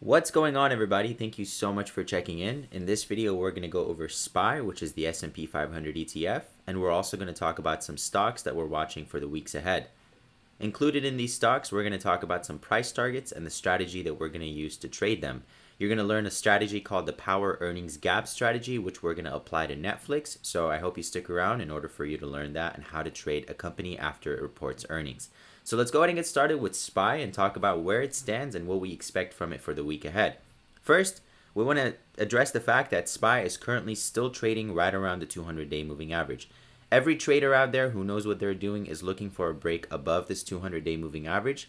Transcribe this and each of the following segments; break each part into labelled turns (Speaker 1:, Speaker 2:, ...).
Speaker 1: What's going on, everybody? Thank you so much for checking in. In this video, we're going to go over SPY, which is the S&P 500 ETF, and we're also going to talk about some stocks that we're watching for the weeks ahead. Included in these stocks, we're going to talk about some price targets and the strategy that we're going to use to trade them. You're going to learn a strategy called the Power Earnings Gap strategy, which we're going to apply to Netflix. So I hope you stick around in order for you to learn that and how to trade a company after it reports earnings. So let's go ahead and get started with SPY and talk about where it stands and what we expect from it for the week ahead. First, we want to address the fact that SPY is currently still trading right around the 200-day moving average. Every trader out there who knows what they're doing is looking for a break above this 200-day moving average,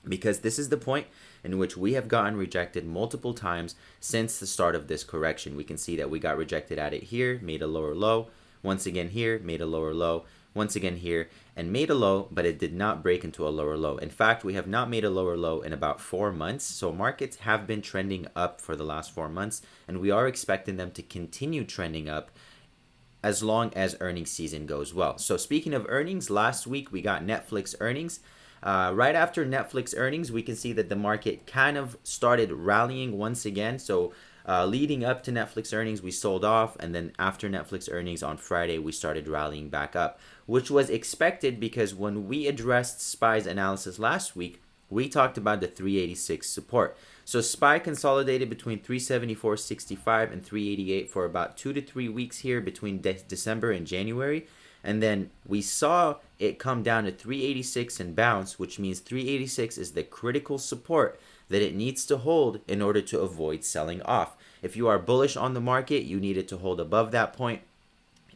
Speaker 1: because this is the point in which we have gotten rejected multiple times since the start of this correction. We can see that we got rejected at it here, made a lower low, once again here, made a lower low, once again here, and made a low, but it did not break into a lower low. In fact, we have not made a lower low in about 4 months, so markets have been trending up for the last 4 months, and we are expecting them to continue trending up as long as earnings season goes well. So speaking of earnings, last week we got Netflix earnings. Right after Netflix earnings, we can see that the market kind of started rallying once again. So leading up to Netflix earnings, we sold off, and then after Netflix earnings on Friday, we started rallying back up, which was expected because when we addressed SPY's analysis last week, we talked about the 386 support. So SPY consolidated between 374.65 and 388 for about 2 to 3 weeks here between December and January. And then we saw it come down to 386 and bounce, which means 386 is the critical support that it needs to hold in order to avoid selling off. If you are bullish on the market, you need it to hold above that point.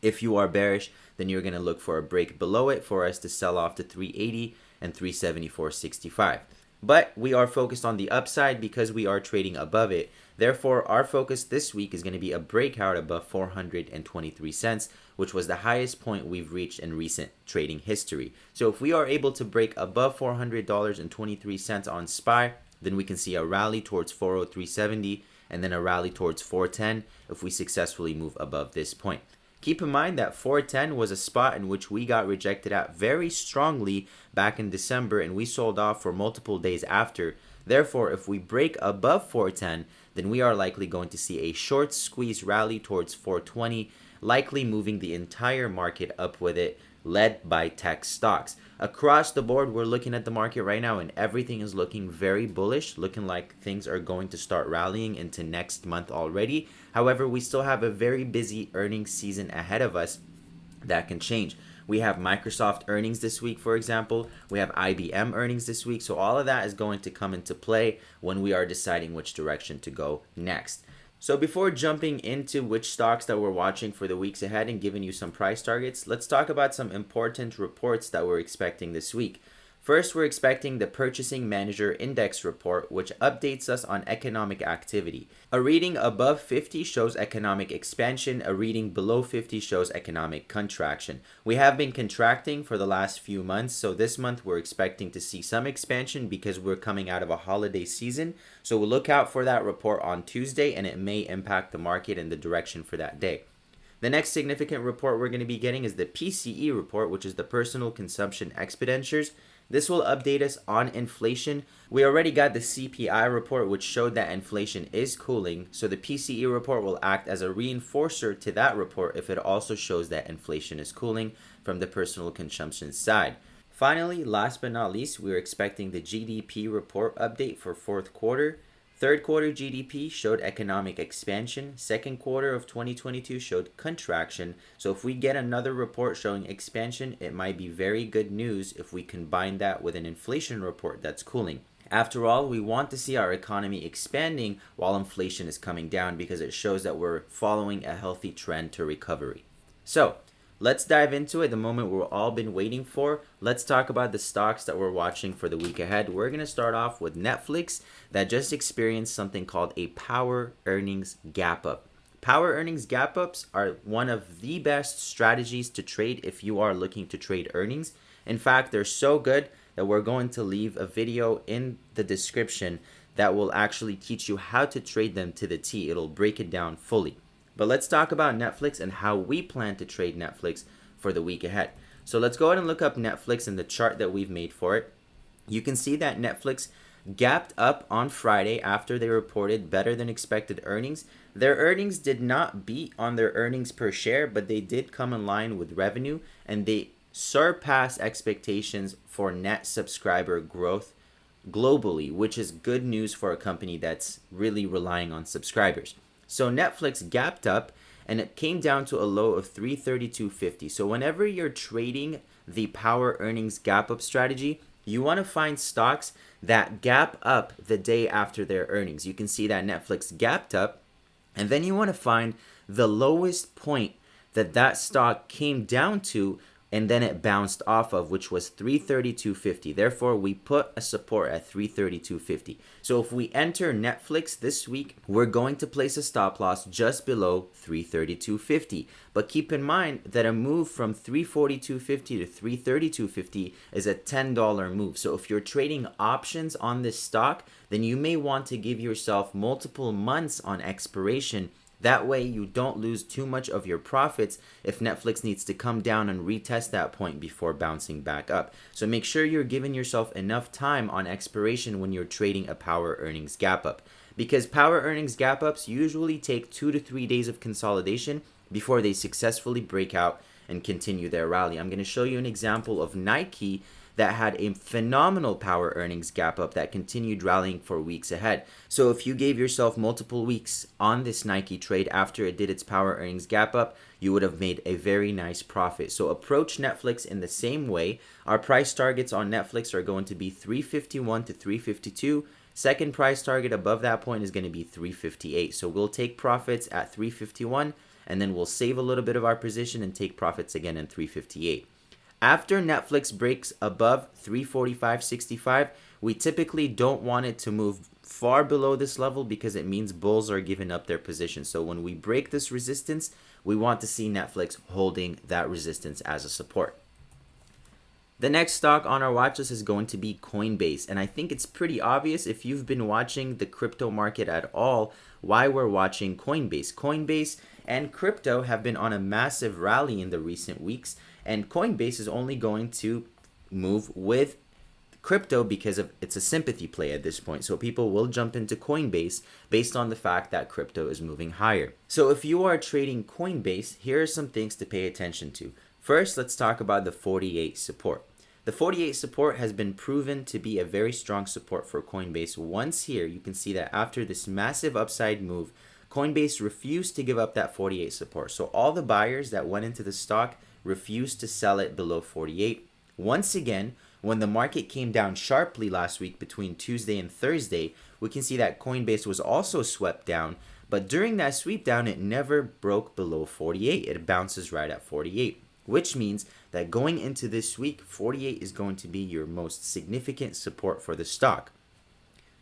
Speaker 1: If you are bearish, then you're going to look for a break below it for us to sell off to 380 and 374.65. But we are focused on the upside because we are trading above it. Therefore, our focus this week is going to be a breakout above 423 cents, which was the highest point we've reached in recent trading history. So if we are able to break above $400.23 on SPY, then we can see a rally towards 403.70 and then a rally towards 410 if we successfully move above this point. Keep in mind that 410 was a spot in which we got rejected at very strongly back in December, and we sold off for multiple days after. Therefore, if we break above 410, then we are likely going to see a short squeeze rally towards 420, likely moving the entire market up with it, led by tech stocks. Across the board, we're looking at the market right now and everything is looking very bullish, looking like things are going to start rallying into next month already. However, we still have a very busy earnings season ahead of us that can change. We have Microsoft earnings this week, for example. We have IBM earnings this week. So all of that is going to come into play when we are deciding which direction to go next. So before jumping into which stocks that we're watching for the weeks ahead and giving you some price targets, let's talk about some important reports that we're expecting this week. First, we're expecting the Purchasing Manager Index report, which updates us on economic activity. A reading above 50 shows economic expansion. A reading below 50 shows economic contraction. We have been contracting for the last few months, so this month we're expecting to see some expansion because we're coming out of a holiday season. So we'll look out for that report on Tuesday, and it may impact the market and the direction for that day. The next significant report we're going to be getting is the PCE report, which is the Personal Consumption Expenditures. This will update us on inflation. We already got the CPI report, which showed that inflation is cooling. So the PCE report will act as a reinforcer to that report if it also shows that inflation is cooling from the personal consumption side. Finally, last but not least, we're expecting the GDP report update for fourth quarter. Third quarter GDP showed economic expansion. Second quarter of 2022 showed contraction. So if we get another report showing expansion, it might be very good news if we combine that with an inflation report that's cooling. After all, we want to see our economy expanding while inflation is coming down because it shows that we're following a healthy trend to recovery. So let's dive into it, the moment we've all been waiting for. Let's talk about the stocks that we're watching for the week ahead. We're going to start off with Netflix that just experienced something called a power earnings gap up. Power earnings gap ups are one of the best strategies to trade if you are looking to trade earnings. In fact, they're so good that we're going to leave a video in the description that will actually teach you how to trade them to the T. It'll break it down fully. But let's talk about Netflix and how we plan to trade Netflix for the week ahead. So let's go ahead and look up Netflix and the chart that we've made for it. You can see that Netflix gapped up on Friday after they reported better than expected earnings. Their earnings did not beat on their earnings per share, but they did come in line with revenue, and they surpassed expectations for net subscriber growth globally, which is good news for a company that's really relying on subscribers. So Netflix gapped up and it came down to a low of 332.50. So whenever you're trading the power earnings gap up strategy, you want to find stocks that gap up the day after their earnings. You can see that Netflix gapped up, and then you want to find the lowest point that that stock came down to and then it bounced off of, which was 332.50. Therefore, we put a support at 332.50. So if we enter Netflix this week, we're going to place a stop loss just below 332.50. But keep in mind that a move from 342.50 to 332.50 is a $10 move. So if you're trading options on this stock, then you may want to give yourself multiple months on expiration. That way you don't lose too much of your profits if Netflix needs to come down and retest that point before bouncing back up. So make sure you're giving yourself enough time on expiration when you're trading a power earnings gap up. Because power earnings gap ups usually take 2 to 3 days of consolidation before they successfully break out and continue their rally. I'm going to show you an example of Nike that had a phenomenal power earnings gap up that continued rallying for weeks ahead. So if you gave yourself multiple weeks on this Nike trade after it did its power earnings gap up, you would have made a very nice profit. So approach Netflix in the same way. Our price targets on Netflix are going to be 351 to 352. Second price target above that point is going to be 358. So we'll take profits at 351 and then we'll save a little bit of our position and take profits again in 358. After Netflix breaks above 345.65, we typically don't want it to move far below this level because it means bulls are giving up their position. So when we break this resistance, we want to see Netflix holding that resistance as a support. The next stock on our watch list is going to be Coinbase. And I think it's pretty obvious if you've been watching the crypto market at all, why we're watching Coinbase. Coinbase and crypto have been on a massive rally in the recent weeks. And Coinbase is only going to move with crypto because of it's a sympathy play at this point. So people will jump into Coinbase based on the fact that crypto is moving higher. So if you are trading Coinbase, here are some things to pay attention to. First, let's talk about the 48 support. The 48 support has been proven to be a very strong support for Coinbase. Once here, you can see that after this massive upside move, Coinbase refused to give up that 48 support. So all the buyers that went into the stock refused to sell it below 48. Once again, when the market came down sharply last week between Tuesday and Thursday, we can see that Coinbase was also swept down. But during that sweep down, it never broke below 48. It bounces right at 48, which means that going into this week, 48 is going to be your most significant support for the stock.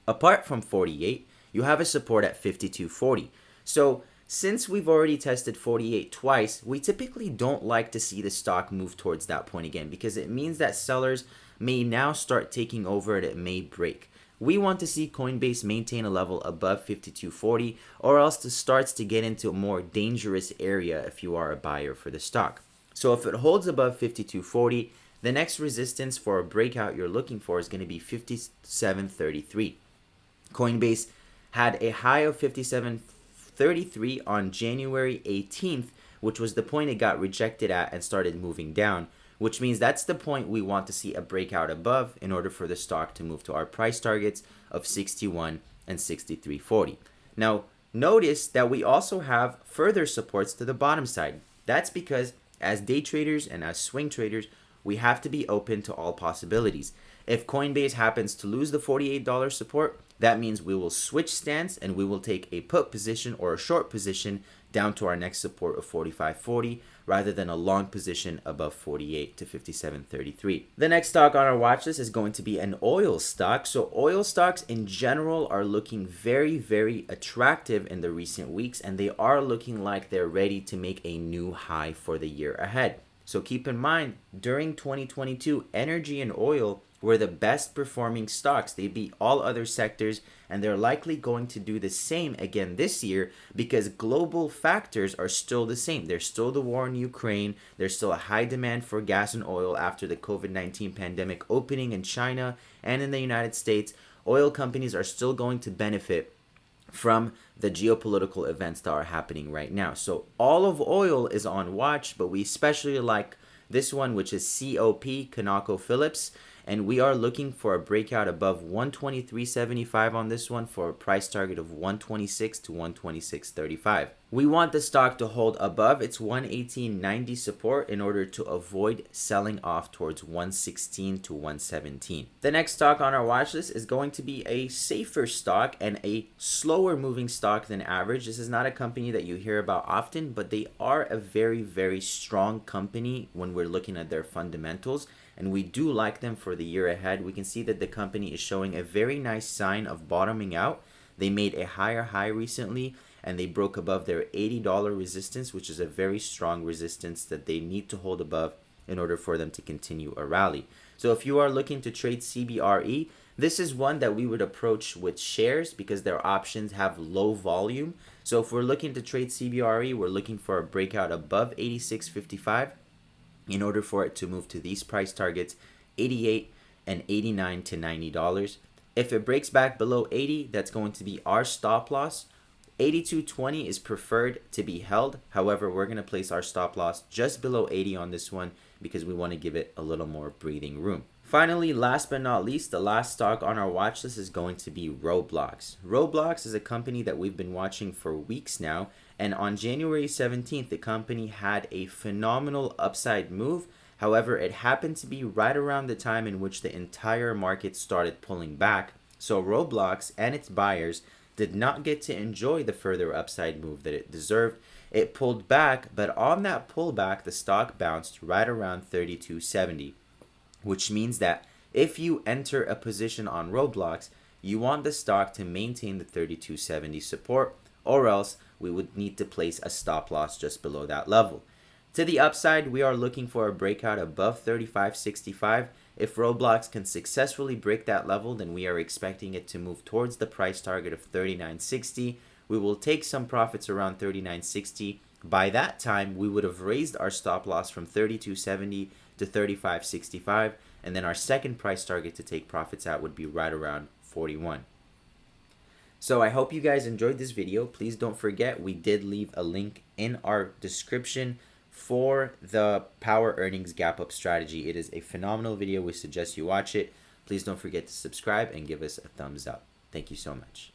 Speaker 1: Apart from 48, you have a support at 52.40. So since we've already tested 48 twice, we typically don't like to see the stock move towards that point again because it means that sellers may now start taking over and it may break. We want to see Coinbase maintain a level above 52.40 or else it starts to get into a more dangerous area if you are a buyer for the stock. So if it holds above 52.40, the next resistance for a breakout you're looking for is going to be 57.33. Coinbase had a high of 57.33 on January 18th, which was the point it got rejected at and started moving down, which means that's the point we want to see a breakout above in order for the stock to move to our price targets of 61 and 63.40. Now, notice that we also have further supports to the bottom side. That's because as day traders and as swing traders, we have to be open to all possibilities. If Coinbase happens to lose the $48 support, that means we will switch stance and we will take a put position or a short position down to our next support of 45.40 rather than a long position above 48 to 57.33. The next stock on our watch list is going to be an oil stock. So oil stocks in general are looking very, very attractive in the recent weeks, and they are looking like they're ready to make a new high for the year ahead. So keep in mind, during 2022, energy and oil were the best performing stocks. They beat all other sectors, and they're likely going to do the same again this year because global factors are still the same. There's still the war in Ukraine. There's still a high demand for gas and oil after the COVID-19 pandemic opening in China and in the United States. oil companies are still going to benefit from the geopolitical events that are happening right now. So all of oil is on watch, but we especially like this one, which is COP, ConocoPhillips, and we are looking for a breakout above 123.75 on this one for a price target of 126 to 126.35. We want the stock to hold above its 118.90 support in order to avoid selling off towards 116 to 117. The next stock on our watch list is going to be a safer stock and a slower moving stock than average. This is not a company that you hear about often, but they are a very, very strong company when we're looking at their fundamentals, and we do like them for the year ahead. We can see that the company is showing a very nice sign of bottoming out. They made a higher high recently, and they broke above their $80 resistance, which is a very strong resistance that they need to hold above in order for them to continue a rally. So if you are looking to trade CBRE, this is one that we would approach with shares because their options have low volume. So if we're looking to trade CBRE, we're looking for a breakout above 86.55 in order for it to move to these price targets, 88 and 89 to $90. If it breaks back below 80, that's going to be our stop loss. 82.20 is preferred to be held. However, we're going to place our stop loss just below 80 on this one because we want to give it a little more breathing room. Finally, last but not least, the last stock on our watch list is going to be Roblox. Roblox is a company that we've been watching for weeks now, and on January 17th, the company had a phenomenal upside move. However, it happened to be right around the time in which the entire market started pulling back. So Roblox and its buyers did not get to enjoy the further upside move that it deserved. It pulled back, but on that pullback, the stock bounced right around 32.70, which means that if you enter a position on Roblox, you want the stock to maintain the 32.70 support, or else we would need to place a stop loss just below that level. To the upside, we are looking for a breakout above 35.65. If Roblox can successfully break that level, then we are expecting it to move towards the price target of 39.60. We will take some profits around 39.60. By that time, we would have raised our stop loss from 32.70 to 35.65, and then our second price target to take profits at would be right around 41. So I hope you guys enjoyed this video. Please don't forget, we did leave a link in our description for the power earnings gap up strategy. It is a phenomenal video. We suggest you watch it. Please don't forget to subscribe and give us a thumbs up. Thank you so much.